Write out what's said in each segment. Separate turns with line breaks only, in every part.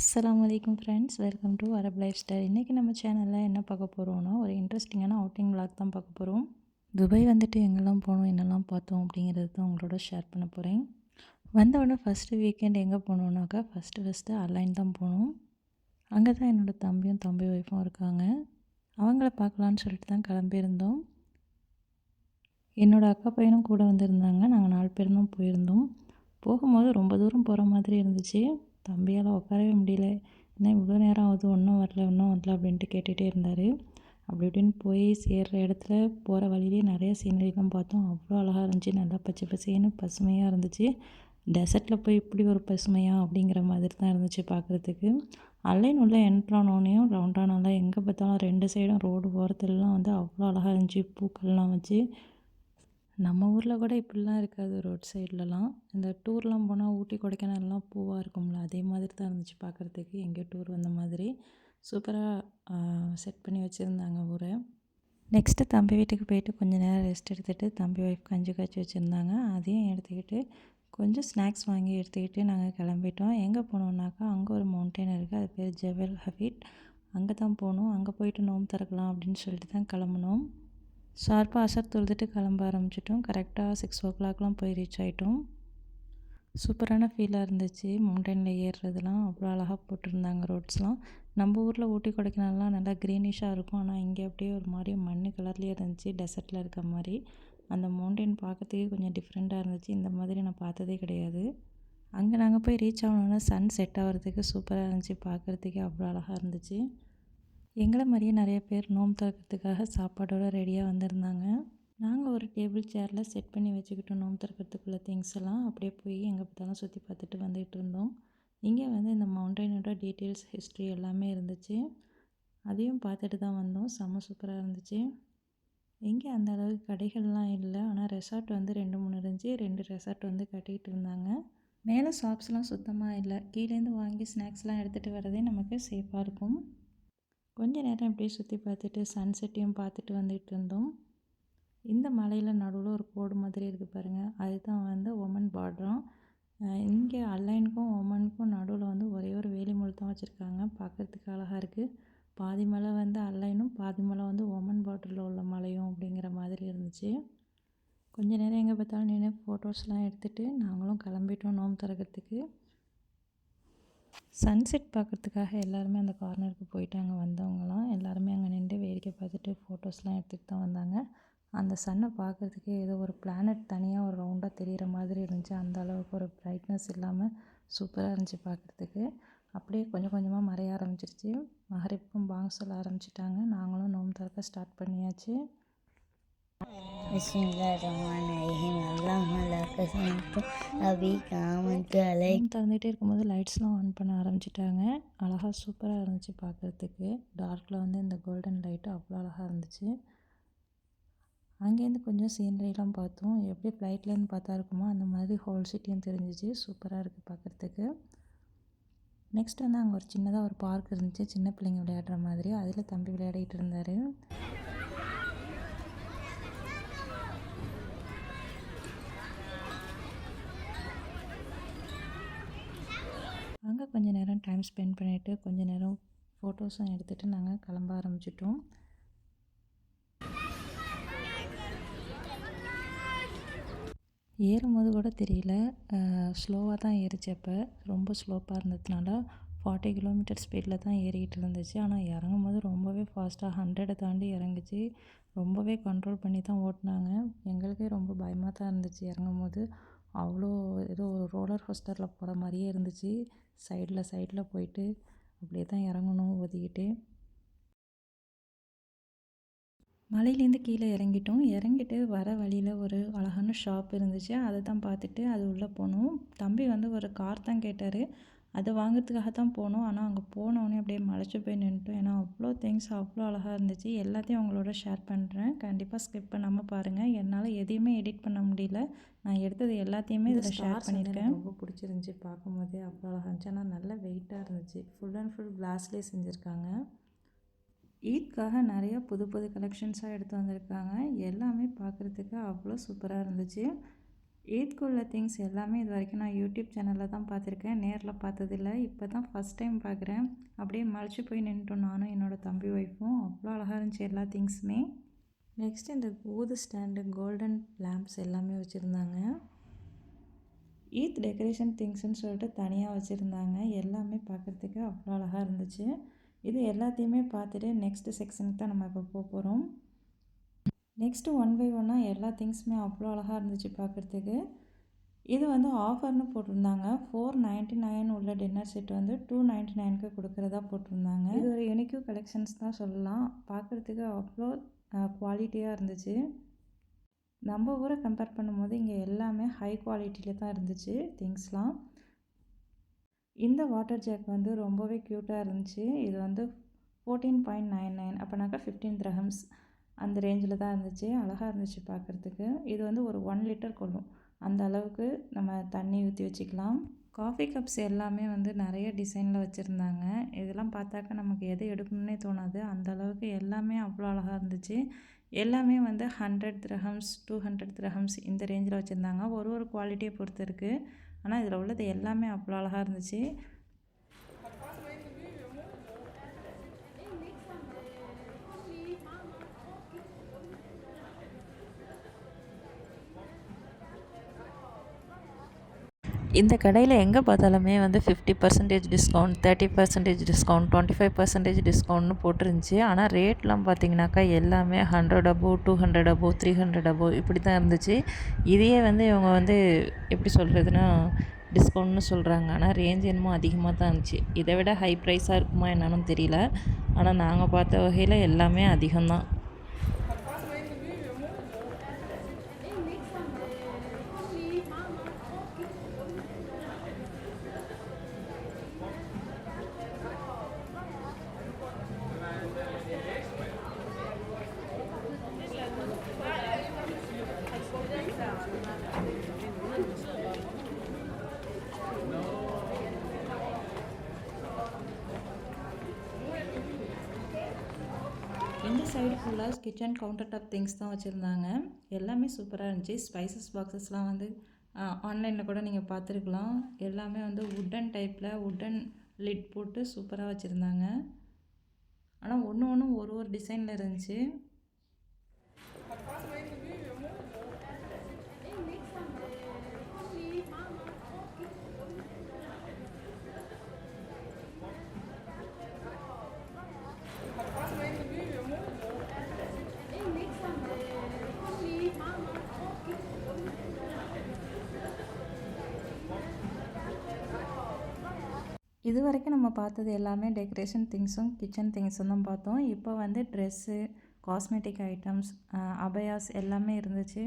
அஸ்ஸலாமு அலைக்கும் friends, welcome to Arab life style. இன்றைக்கி நம்ம சேனலில் என்ன பார்க்க போகிறோன்னா, ஒரு இன்ட்ரெஸ்டிங்கான அவுட்டிங் விளாக் தான் பார்க்க போகிறோம். துபாய் வந்துட்டு எங்கெல்லாம் போனோம், என்னெல்லாம் பார்த்தோம் அப்படிங்கிறது தான் உங்களோட ஷேர் பண்ண போகிறேன். வந்தவுடனே ஃபஸ்ட்டு வீக்கெண்ட் எங்கே போனோன்னாக்கா ஃபஸ்ட்டு அலைன் தான் போனோம். அங்கே தான் என்னோடய தம்பியும் தம்பி ஒய்ஃபும் இருக்காங்க. அவங்கள பார்க்கலான்னு சொல்லிட்டு தான் கிளம்பியிருந்தோம். என்னோடய அக்கா பையனும் கூட வந்திருந்தாங்க. நாங்கள் 4 பேர் தான் போயிருந்தோம். போகும்போது ரொம்ப தூரம் போகிற மாதிரி இருந்துச்சு. தம்பியால் உட்காரவே முடியல. என்ன இவ்வளோ நேரம் ஆகுது, இன்னும் வரல அப்படின்ட்டு கேட்டுகிட்டே இருந்தார். அப்படி இப்படின்னு போய் சேர்கிற இடத்துல போகிற வழியிலே நிறைய சீனரிலாம் பார்த்தோம். அவ்வளோ அழகாக இருந்துச்சு. நல்லா பச்சை பசேன்னு பசுமையாக இருந்துச்சு. டெசர்ட்டில் போய் இப்படி ஒரு பசுமையாக அப்படிங்கிற மாதிரி தான் இருந்துச்சு பார்க்குறதுக்கு. அலைன் உள்ள என்ட்ரானோனையும் ரவுண்டானால எங்கே பார்த்தாலும் 2 சைடும் ரோடு ஓரத்துலலாம் வந்து அவ்வளோ அழகாக இருந்துச்சு. பூக்கள்லாம் வச்சு நம்ம ஊரில் கூட இப்படிலாம் இருக்காது ரோட் சைட்லலாம். இந்த டூர்லாம் போனால் ஊட்டி கொடைக்கானல்லாம் பூவாக இருக்கும்ல, அதே மாதிரி தான் இருந்துச்சு பார்க்குறதுக்கு. எங்கேயோ டூர் வந்த மாதிரி சூப்பராக செட் பண்ணி வச்சுருந்தாங்க ஊரை. நெக்ஸ்ட்டு தம்பி வீட்டுக்கு போயிட்டு கொஞ்சம் நேரம் ரெஸ்ட் எடுத்துகிட்டு தம்பி ஒய்ஃப் கஞ்சி காய்ச்சி வச்சுருந்தாங்க. அதையும் எடுத்துக்கிட்டு கொஞ்சம் ஸ்நாக்ஸ் வாங்கி எடுத்துக்கிட்டு நாங்கள் கிளம்பிட்டோம். எங்கே போனோம்னாக்கா அங்கே ஒரு மவுண்டைன் இருக்குது, அது பேர் ஜபல் ஹஃபீட். அங்கே தான் போனோம். அங்கே போயிட்டு நோம்பு திறக்கலாம் அப்படின்னு சொல்லிட்டு தான் கிளம்புனோம். ஷார்ப்பாக அசர் தொழுதுட்டு கிளம்ப ஆரம்பிச்சிட்டோம். கரெக்டாக 6 o'clockலாம் போய் ரீச் ஆகிட்டோம். சூப்பரான ஃபீலாக இருந்துச்சு. மவுண்டனில் ஏறுறதுலாம் அவ்வளோ அழகாக போட்டிருந்தாங்க ரோட்ஸ்லாம். நம்ம ஊரில் ஊட்டி கொடைக்கானல்லாம் நல்லா க்ரீனிஷாக இருக்கும். ஆனால் இங்கே அப்படியே ஒரு மாதிரி மண் கலர்லேயே இருந்துச்சு, டெசர்ட்டில் இருக்க மாதிரி. அந்த மவுண்டன் பார்க்கறதுக்கே கொஞ்சம் டிஃப்ரெண்ட்டாக இருந்துச்சு. இந்த மாதிரி நான் பார்த்ததே கிடையாது. அங்கே நாங்கள் போய் ரீச் ஆகணுன்னா சன் செட் ஆகிறதுக்கு சூப்பராக இருந்துச்சு. பார்க்குறதுக்கே அவ்வளோ அழகாக இருந்துச்சு. எங்களை மாதிரியே நிறைய பேர் நோம்பு திறக்கிறதுக்காக சாப்பாடோடு ரெடியாக வந்திருந்தாங்க. நாங்கள் ஒரு டேபிள் சேரில் செட் பண்ணி வச்சுக்கிட்டோம் நோம்பு திறக்கிறதுக்குள்ள திங்ஸ் எல்லாம். அப்படியே போய் எங்கே பார்த்தாலும் சுற்றி பார்த்துட்டு வந்துகிட்டு இருந்தோம். இங்கே வந்து இந்த மவுண்டனோட டீட்டெயில்ஸ், ஹிஸ்ட்ரி எல்லாமே இருந்துச்சு. அதையும் பார்த்துட்டு தான் வந்தோம். செம்ம சூப்பராக இருந்துச்சு. இங்கே அந்த அளவுக்கு கடைகள்லாம் இல்லை, ஆனால் ரெசார்ட் வந்து 2-3 இருந்துச்சு. 2 ரெசார்ட் வந்து கட்டிகிட்டு இருந்தாங்க. மேலே ஷாப்ஸ்லாம் சுத்தமாக இல்லை. கீழேருந்து வாங்கி ஸ்நாக்ஸ்லாம் எடுத்துகிட்டு வரதே நமக்கு சேஃபாக இருக்கும். கொஞ்ச நேரம் இப்படியே சுற்றி பார்த்துட்டு சன்செட்டையும் பார்த்துட்டு வந்துட்டு இருந்தோம். இந்த மலையில் நடுவில் ஒரு கோடு மாதிரி இருக்குது பாருங்கள், அதுதான் வந்து ஒமன் பார்டராம். இங்கே அலைனுக்கும் ஒமனுக்கும் நடுவில் வந்து ஒரே ஒரு வேலிமுள் தான் வச்சுருக்காங்க. பார்க்குறதுக்கு அழகாக இருக்குது. பாதி மலை வந்து அலைனும் பாதி மலை வந்து ஒமன் பார்டரில் உள்ள மலையும் அப்படிங்கிற மாதிரி இருந்துச்சு. கொஞ்ச நேரம் எங்கே பார்த்தாலும் நின்று ஃபோட்டோஸ்லாம் எடுத்துகிட்டு நாங்களும் கிளம்பிட்டோம் நோம்பு திறக்கிறதுக்கு. சன்செட் பார்க்குறதுக்காக எல்லாருமே அந்த கார்னருக்கு போயிட்டாங்க. வந்தவங்கலாம் எல்லாருமே அங்கே நின்று வேடிக்கை பார்த்துட்டு ஃபோட்டோஸ்லாம் எடுத்துகிட்டு தான் வந்தாங்க. அந்த சன்னை பார்க்குறதுக்கே ஏதோ ஒரு பிளானட் தனியாக ஒரு ரவுண்டாக தெரிகிற மாதிரி இருந்துச்சு. அந்த அளவுக்கு ஒரு பிரைட்னஸ் இல்லாமல் சூப்பராக இருந்துச்சு பார்க்குறதுக்கு. அப்படியே கொஞ்சம் கொஞ்சமாக மறைய ஆரம்பிச்சிருச்சு. மகரிப்புக்கும் பாங் சொல்ல ஆரம்பிச்சிட்டாங்க. நாங்களும் நோம்பு திறக்க ஸ்டார்ட் பண்ணியாச்சு. திறந்துகிட்டே இருக்கும்போது லைட்ஸ்லாம் ஆன் பண்ண ஆரம்பிச்சிட்டாங்க. அழகாக சூப்பராக இருந்துச்சு பார்க்குறதுக்கு. டார்க்கில் வந்து இந்த கோல்டன் லைட்டு அவ்வளோ அழகாக இருந்துச்சு. அங்கேருந்து கொஞ்சம் சீனரிலாம் பார்த்தோம். எப்படி ஃப்ளைட்லேருந்து பார்த்தா இருக்குமோ அந்த மாதிரி ஹோல் சிட்டியும் தெரிஞ்சிச்சு. சூப்பராக இருக்குது பார்க்குறதுக்கு. நெக்ஸ்ட் வந்து அங்கே ஒரு சின்னதாக ஒரு பார்க் இருந்துச்சு, சின்ன பிள்ளைங்க விளையாடுற மாதிரி. அதில் தம்பி விளையாடிட்டு இருந்தார். அங்கே கொஞ்சம் நேரம் டைம் ஸ்பெண்ட் பண்ணிவிட்டு கொஞ்சம் நேரம் ஃபோட்டோஸும் எடுத்துகிட்டு நாங்கள் கிளம்ப ஆரம்பிச்சிட்டோம். ஏறும்போது கூட தெரியல, ஸ்லோவாக தான் ஏறிச்சு. அப்போ ரொம்ப ஸ்லோப்பாக இருந்ததுனால 40 கிலோமீட்டர் ஸ்பீடில் தான் ஏறிக்கிட்டு இருந்துச்சு. ஆனால் இறங்கும் போது ரொம்பவே ஃபாஸ்ட்டாக 100 தாண்டி இறங்குச்சு. ரொம்பவே கண்ட்ரோல் பண்ணி தான் ஓட்டினாங்க. எங்களுக்கே ரொம்ப பயமாக தான் இருந்துச்சு இறங்கும் போது. அவ்வளோ ஏதோ ஒரு ரோலர் கோஸ்டரில் போகிற மாதிரியே இருந்துச்சு. சைடில் போயிட்டு அப்படியே தான் இறங்கணும் ஒதுக்கிட்டு. மலையிலேருந்து கீழே இறங்கிட்டு வர வழியில் ஒரு அழகான ஷாப் இருந்துச்சு. அதை தான் பார்த்துட்டு அது உள்ளே போனோம். தம்பி வந்து ஒரு கார் தான் கேட்டார். அதை வாங்குறதுக்காக தான் போனோம். ஆனால் அங்கே போனோடனே அப்படியே மலைச்சு போய் நின்றுட்டோம். ஏன்னா அவ்வளோ திங்ஸ் அவ்வளோ அழகாக இருந்துச்சு. எல்லாத்தையும் அவங்களோட ஷேர் பண்ணுறேன். கண்டிப்பாக ஸ்கிப் பண்ணாமல் பாருங்கள். என்னால் எதையுமே எடிட் பண்ண முடியல. நான் எடுத்தது எல்லாத்தையுமே இதில் ஷேர் பண்ணியிருக்கேன். ரொம்ப பிடிச்சிருந்துச்சி பார்க்கும்போதே, அவ்வளோ அழகாக இருந்துச்சு. ஆனால் நல்ல வெயிட்டாக இருந்துச்சு. ஃபுல் அண்ட் ஃபுல் கிளாஸ்லேயே செஞ்சுருக்காங்க. ஈத்காக நிறைய புது கலெக்ஷன்ஸாக எடுத்து வந்திருக்காங்க. எல்லாமே பார்க்குறதுக்கு அவ்வளோ சூப்பராக இருந்துச்சு. ஈத்க்குள்ள திங்ஸ் எல்லாமே இது வரைக்கும் நான் யூடியூப் சேனலில் தான் பார்த்துருக்கேன், நேரில் பார்த்ததில்ல. இப்போ தான் ஃபஸ்ட் டைம் பார்க்குறேன். அப்படியே மலைச்சு போய் நின்றுட்டோம் நானும் என்னோடய தம்பி ஒய்ஃபும். அவ்வளோ அழகாக இருந்துச்சு எல்லா திங்ஸுமே. நெக்ஸ்ட் இந்த ஊது ஸ்டாண்டு, கோல்டன் லேம்ப்ஸ் எல்லாமே வச்சுருந்தாங்க. ஈத் டெக்கரேஷன் திங்ஸ்ன்னு சொல்லிட்டு தனியாக வச்சுருந்தாங்க. எல்லாமே பார்க்குறதுக்கு அவ்வளோ அழகாக இருந்துச்சு. இது எல்லாத்தையுமே பார்த்துட்டு நெக்ஸ்ட்டு செக்ஷனுக்கு தான் நம்ம இப்போ போகிறோம். நெக்ஸ்ட்டு ஒன் பை ஒன்னாக எல்லா திங்ஸுமே அவ்வளோ அழகாக இருந்துச்சு பார்க்குறதுக்கு. இது வந்து ஆஃபர்னு போட்டிருந்தாங்க. 499 உள்ள டின்னர் செட் வந்து 299க்கு கொடுக்குறதா போட்டிருந்தாங்க. இது ஒரு யூனிக்யூ கலெக்ஷன்ஸ் தான் சொல்லலாம். பார்க்குறதுக்கு அவ்வளோ குவாலிட்டியாக இருந்துச்சு. நம்ம ஊரை கம்பேர் பண்ணும்போது இங்கே எல்லாமே ஹை குவாலிட்டியில் தான் இருந்துச்சு திங்ஸ்லாம். இந்த வாட்டர் ஜாக் வந்து ரொம்பவே க்யூட்டாக இருந்துச்சு. இது வந்து 14.99 அப்போனாக்கா 15 திரஹம்ஸ் அந்த ரேஞ்சில் தான் இருந்துச்சு. அழகாக இருந்துச்சு பார்க்குறதுக்கு. இது வந்து ஒரு 1 லிட்டர் கொள்ளும். அந்த அளவுக்கு நம்ம தண்ணி ஊற்றி வச்சுக்கலாம். காஃபி கப்ஸ் எல்லாமே வந்து நிறைய டிசைனில் வச்சுருந்தாங்க. இதெல்லாம் பார்த்தாக்கா நமக்கு எது எடுக்கணுன்னே தோணாது. அந்த அளவுக்கு எல்லாமே அவ்வளோ அழகாக இருந்துச்சு. எல்லாமே வந்து 100 திரஹம்ஸ் 200 திரஹம்ஸ் இந்த ரேஞ்சில் வச்சுருந்தாங்க. ஒரு குவாலிட்டியை பொறுத்து இருக்குது. ஆனால் இதில் உள்ளது எல்லாமே அவ்வளோ அழகாக இருந்துச்சு. இந்த கடையில் எங்கே பார்த்தாலுமே வந்து 50% டிஸ்கவுண்ட், 30% டிஸ்கவுண்ட், 25% டிஸ்கவுண்ட்னு போட்டிருந்துச்சி. ஆனால் ரேட்லாம் பார்த்திங்கனாக்கா எல்லாமே 100 அபோவ், 200 அபோவ், 300 அபோவ் இப்படி தான் இருந்துச்சு. இதையே வந்து இவங்க வந்து எப்படி சொல்கிறதுனா டிஸ்கவுண்ட்னு சொல்கிறாங்க. ஆனால் ரேஞ்ச் என்னமோ அதிகமாக தான் இருந்துச்சு. இதை விட ஹை ப்ரைஸாக இருக்குமா என்னன்னு தெரியல. ஆனால் நாங்கள் பார்த்த வகையில் எல்லாமே அதிகம்தான். இந்த சைடு ஃபுல்லாக கிச்சன் கவுண்டர் டாப் திங்ஸ் தான் வச்சுருந்தாங்க. எல்லாமே சூப்பராக இருந்துச்சு. ஸ்பைசஸ் பாக்ஸஸ்லாம் வந்து ஆன்லைனில் கூட நீங்கள் பார்த்துருக்கலாம். எல்லாமே வந்து வுட்டன் டைப்பில் வுட்டன் லிட் போட்டு சூப்பராக வச்சுருந்தாங்க. ஆனால் ஒன்று ஒரு டிசைனில் இருந்துச்சு. இது வரைக்கும் நம்ம பார்த்தது எல்லாமே டெக்கரேஷன் திங்ஸும் கிச்சன் திங்ஸும் தான் பார்த்தோம். இப்போ வந்து ட்ரெஸ்ஸு, காஸ்மெட்டிக் ஐட்டம்ஸ், அபயாஸ் எல்லாமே இருந்துச்சு.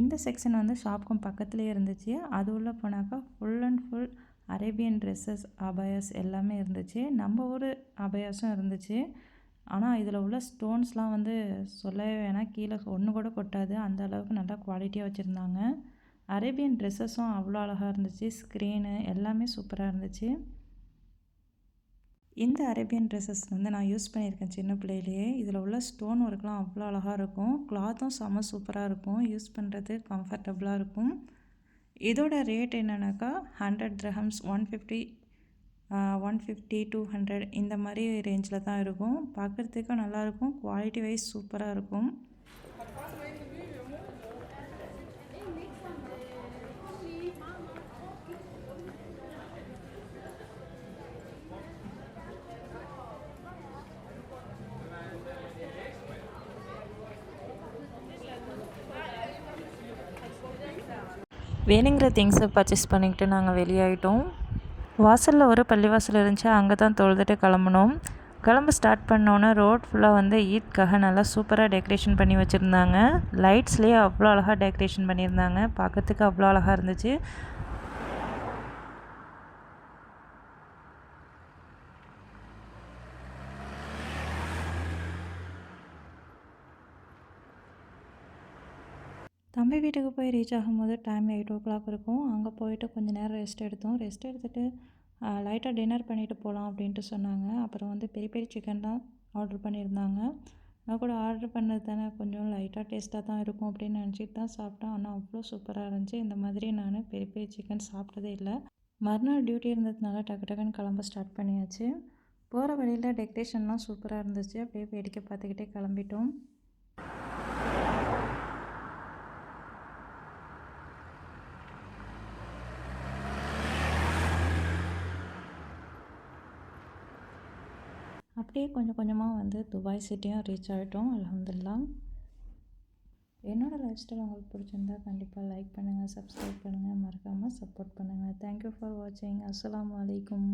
இந்த செக்ஷன் வந்து ஷாப்புக்கும் பக்கத்துலேயே இருந்துச்சு. அது உள்ளே போனாக்கா full and full Arabian dresses, abayas எல்லாமே இருந்துச்சு. நம்ம ஊர் அபயாஸும் இருந்துச்சு. ஆனால் இதில் உள்ள ஸ்டோன்ஸ்லாம் வந்து சொல்லவே வேணாம், கீழே ஒன்று கூட கொட்டாது. அந்த அளவுக்கு நல்லா குவாலிட்டியாக வச்சுருந்தாங்க. அரேபியன் ட்ரெஸ்ஸஸும் அவ்வளோ அழகாக இருந்துச்சு. ஸ்க்ரீனு எல்லாமே சூப்பராக இருந்துச்சு. இந்த அரேபியன் ட்ரெஸ்ஸஸ் வந்து நான் யூஸ் பண்ணியிருக்கேன் சின்ன பிள்ளையிலேயே. இதில் உள்ள ஸ்டோன் ஒர்க்லாம் அவ்வளோ அழகாக இருக்கும். கிளாத்தும் செம்ம சூப்பராக இருக்கும். யூஸ் பண்ணுறது கம்ஃபர்டபுளாக இருக்கும். இதோட ரேட் என்னன்னாக்கா 100 திரஹம்ஸ், 150, 200 இந்த மாதிரி ரேஞ்சில் தான் இருக்கும். பார்க்குறதுக்கும் நல்லாயிருக்கும். குவாலிட்டி வைஸ் சூப்பராக இருக்கும். வேணுங்கிற திங்ஸை பர்ச்சேஸ் பண்ணிக்கிட்டு நாங்கள் வெளியாகிட்டோம். வாசலில் ஒரு பள்ளிவாசல் இருந்துச்சு, அங்கே தான் தொழுதுட்டு கிளம்புனோம். கிளம்ப ஸ்டார்ட் பண்ணோன்னே ரோட் ஃபுல்லாக வந்து ஈத்காக நல்லா சூப்பராக டெக்கரேஷன் பண்ணி வச்சுருந்தாங்க. லைட்ஸ்லேயே அவ்வளோ அழகாக டெக்கரேஷன் பண்ணியிருந்தாங்க. பார்க்கறதுக்கு அவ்வளோ அழகாக இருந்துச்சு. தம்பி வீட்டுக்கு போய் ரீச் ஆகும்போது டைம் 8 o'clock இருக்கும். அங்கே போயிட்டு கொஞ்சம் நேரம் ரெஸ்ட் எடுத்தோம். ரெஸ்ட் எடுத்துகிட்டு லைட்டாக டின்னர் பண்ணிவிட்டு போகலாம் அப்படின்ட்டு சொன்னாங்க. அப்புறம் வந்து பெரிய பெரிய சிக்கன் தான் ஆர்டர் பண்ணியிருந்தாங்க. நான் கூட ஆர்டர் பண்ணது தானே கொஞ்சம் லைட்டாக டேஸ்ட்டாக தான் இருக்கும் அப்படின்னு நினச்சிட்டு தான் சாப்பிட்டேன். ஆனால் அவ்வளோ சூப்பராக இருந்துச்சு. இந்த மாதிரி நான் பெரிய பெரிய சிக்கன் சாப்பிட்டதே இல்லை. மறுநாள் டியூட்டி இருந்ததுனால டக்கு டக்குன்னு கிளம்ப ஸ்டார்ட் பண்ணியாச்சு. போகிற வழியில் டெக்கரேஷன்லாம் சூப்பராக இருந்துச்சு. அப்படியே வேடிக்கை பார்த்துக்கிட்டே கிளம்பிட்டோம். அப்படியே கொஞ்சம் கொஞ்சமாக வந்து துபாய் சிட்டியும் ரீச் ஆகிட்டோம். அல்ஹம்துலில்லாஹ். என்னோடய லைஃப் ஸ்டைல் உங்களுக்கு பிடிச்சிருந்தா கண்டிப்பாக லைக் பண்ணுங்கள், சப்ஸ்கிரைப் பண்ணுங்கள், மறக்காமல் சப்போர்ட் பண்ணுங்கள். தேங்க்யூ ஃபார் வாட்சிங். அஸ்ஸலாமு அலைக்கும்.